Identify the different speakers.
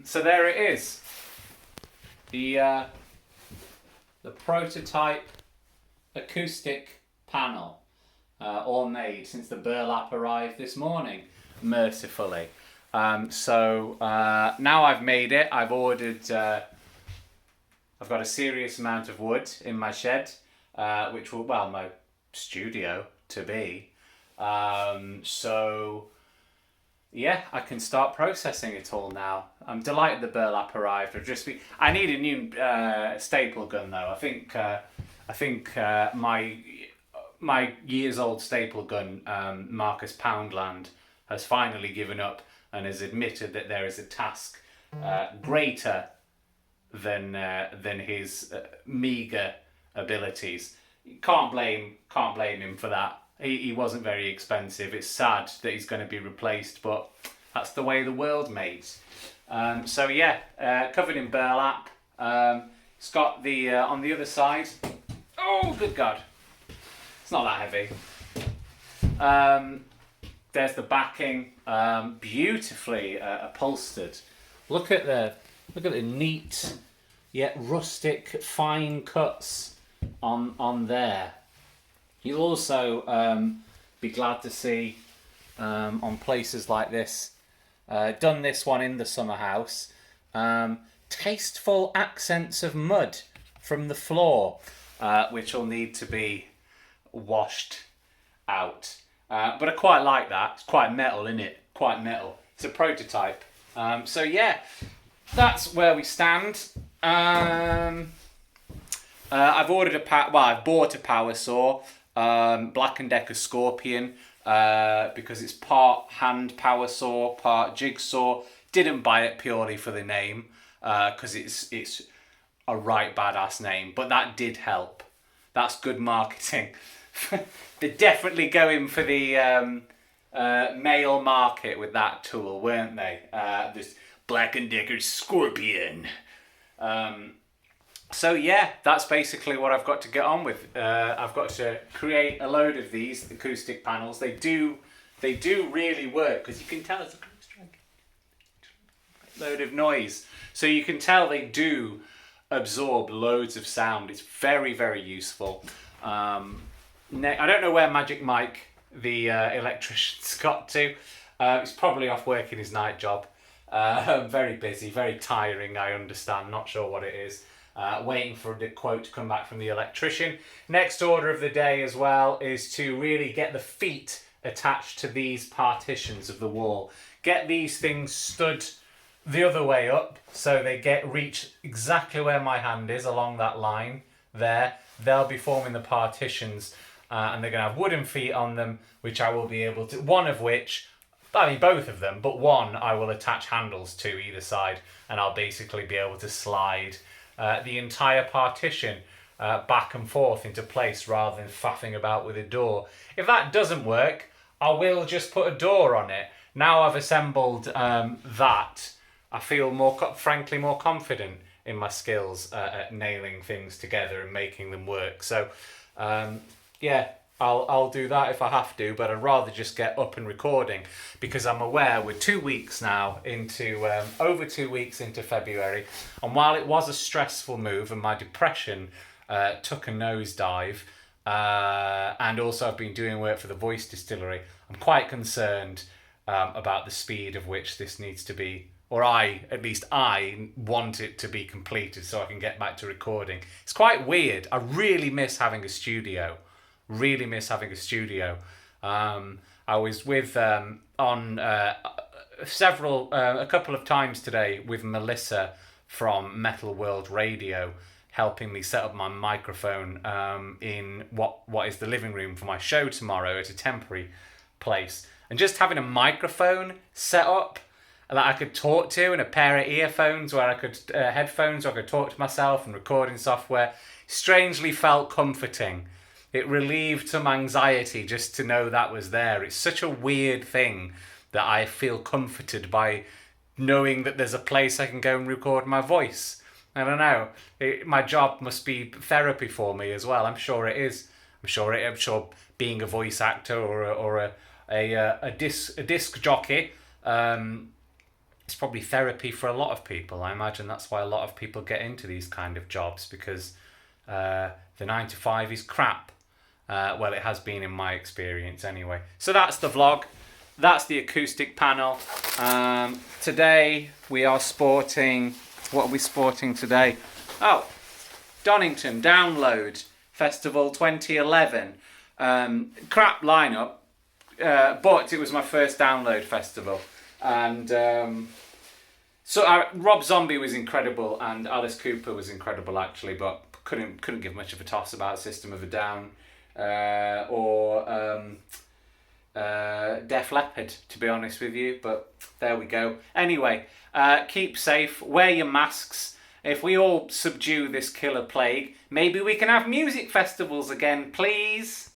Speaker 1: So there it is. The prototype acoustic panel, all made since the burlap arrived this morning, mercifully. So now I've made it. I've ordered. I've got a serious amount of wood in my shed, which will, well, my studio to be. So yeah, I can start processing it all now. I'm delighted the burlap arrived. I need a new staple gun though. I think my years old staple gun, Marcus Poundland, has finally given up and has admitted that there is a task greater than his meagre abilities. Can't blame him for that. He wasn't very expensive. It's sad that he's going to be replaced, but that's the way the world, mate. So yeah, covered in burlap. It's got the on the other side. Oh, good God! It's not that heavy. There's the backing, beautifully upholstered. Look at the neat yet rustic fine cuts on there. You'll also be glad to see on places like this, done this one in the summer house, tasteful accents of mud from the floor, which will need to be washed out. But I quite like that. It's quite metal, isn't it? Quite metal. It's a prototype. So yeah, that's where we stand. I've ordered I've bought a power saw, Black & Decker Scorpion, because it's part hand power saw, part jigsaw. Didn't buy it purely for the name, because it's a right badass name, but that did help. That's good marketing. They're definitely going for the male market with that tool, weren't they? This Black & Decker Scorpion. So yeah, that's basically what I've got to get on with. I've got to create a load of these acoustic panels. They do really work, because you can tell it's a load of noise. So you can tell they do absorb loads of sound. It's very, very useful. I don't know where Magic Mike, the electrician's got to. He's probably off working his night job. Very busy, very tiring, I understand. Not sure what it is. Waiting for the quote to come back from the electrician. Next order of the day as well is to really get the feet attached to these partitions of the wall. Get these things stood the other way up so they reach exactly where my hand is, along that line there. They'll be forming the partitions, and they're going to have wooden feet on them, which I will be able to, both of them, but one I will attach handles to either side, and I'll basically be able to slide the entire partition back and forth into place rather than faffing about with a door. If that doesn't work, I will just put a door on it. Now I've assembled that, I feel frankly more confident in my skills at nailing things together and making them work. So yeah, I'll do that if I have to, but I'd rather just get up and recording, because I'm aware we're 2 weeks now into, over 2 weeks into February, and while it was a stressful move and my depression took a nosedive, and also I've been doing work for the Voice Distillery, I'm quite concerned about the speed of which this needs to be, or I want it to be completed so I can get back to recording. It's quite weird. I really miss having a studio. I was with a couple of times today with Melissa from Metal World Radio, helping me set up my microphone in what is the living room for my show tomorrow at a temporary place, and just having a microphone set up that I could talk to, and a pair of earphones where I could headphones where I could talk to myself, and recording software, strangely felt comforting. It relieved some anxiety just to know that was there. It's such a weird thing that I feel comforted by knowing that there's a place I can go and record my voice. I don't know. My job must be therapy for me as well. I'm sure it is. I'm sure being a voice actor or a disc jockey it's probably therapy for a lot of people. I imagine that's why a lot of people get into these kind of jobs, because the 9 to 5 is crap. Well, it has been in my experience anyway. So that's the vlog. That's the acoustic panel. Today we are sporting... What are we sporting today? Oh, Donington Download Festival 2011. Crap lineup, but it was my first Download festival. And Rob Zombie was incredible, and Alice Cooper was incredible actually, but couldn't give much of a toss about System of a Down or Def Leppard, to be honest with you. But there we go. Anyway, keep safe, wear your masks. If we all subdue this killer plague, maybe we can have music festivals again, please.